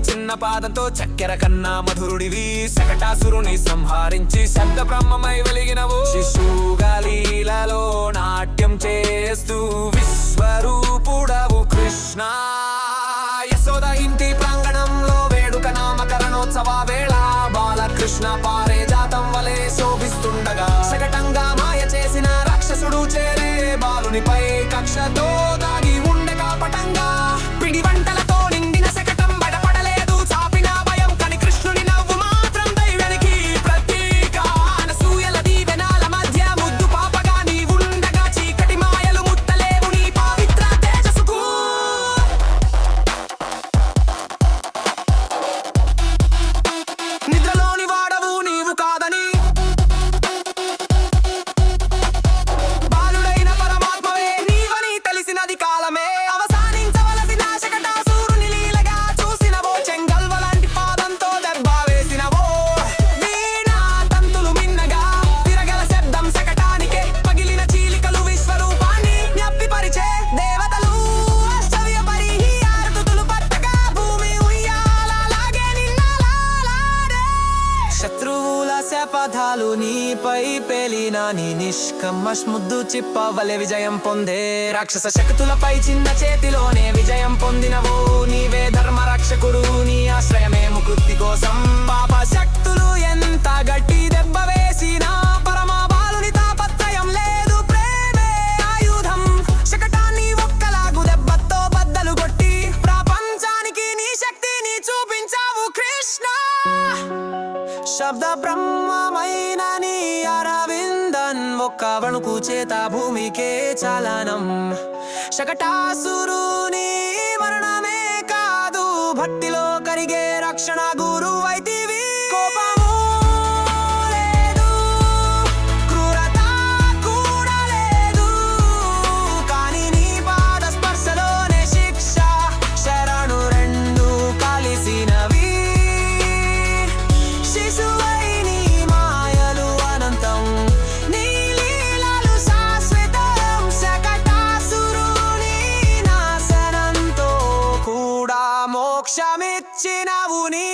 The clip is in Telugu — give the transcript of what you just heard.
చిన్న పాదంతో చక్కెర కన్నా మధురుడివి శకటాసురుని సంహరించి శబ్ద బ్రహ్మమై వెలిగినవు శిశువుగా లీలలో నాట్యం చేస్తూ విశ్వరూపుడవు కృష్ణ యశోద ఇంటి ప్రాంగణంలో వేడుక నామకరణోత్సవ వేళ బాలకృష్ణ పారిజాతం వలె శోభిస్తుండగా శకటంగా మాయ చేసిన రాక్షసుడు చేరే బాలునిపై కక్షతో దాగి ఉండే కాపటంగా పిడి వంటలతో నిండిన శకటం బయటపడలేదు చాపిన భయం కని కృష్ణుని నవ్వు మాత్రం దైవానికి ప్రతీక అనసూయల దీవెనల మధ్య ముద్దు పాపగా నీ ఉండగా చీకటి మాయలు ముట్టలేవు నీ పవిత్ర తేజస్సుకు నిద్రలోని వాడవు నీవు కాదని బాలుడైన పరమాత్మవే నీవని తెలిసినది కాలమే అవసానించవలసిన శకటాసురుని లీలగా చూసినవో చెంగల్వ లాంటి పాదంతో దెబ్బ వేసినవో వీణా తంతులు మిన్నగా తిరగల శబ్దం శకటానికే పగిలిన చీలికలు విశ్వరూపాన్ని జ్ఞప్తిపరిచే దేవతలు అష్టవ్యపరి ఆరతులు పట్టగా భూమి ఉయ్యాలలాగే నిన్నలాడే శత్రువుల శపథాలు నీపై పేలిన నీ నిష్కమ్మ ముద్దు చిప్పవలె విజయం పొందే రాక్షస శక్తులపై చిన్న చేతిలోనే విజయం పొందినవు నీవే ధర్మ రక్షకుడు నీ ఆశ్రయమే ముక్తి కోసం పాప శక్తులు ఎంత గట్టి దెబ్బ వేసినా పరమ బాలుని తాపత్రయం లేదు ప్రేమే ఆయుధం శకటాన్ని ఒక్కలాగు దెబ్బతో బద్దలు కొట్టి ప్రపంచానికి నీ శక్తిని చూపించావు కృష్ణ శబ్ద బ్రహ్మమైన నీ అరవిందన్ ఒక్క వణుకు చేత భూమికే చలనం శకటాసురుని మరణమే కాదు భక్తిలో కరిగే రక్షణ గురువైతివి కోపము లేదు క్రూరత కూడా లేదు కానీ నీ పాద స్పర్శలోనే శిక్ష శరణు రెండు కలిసినవి శిశువై నీ మాయలు అనంతం నీ లీలలు శాశ్వతం శకటాసురుని నాశనంతో కూడా మోక్షమిచ్చినవు నీ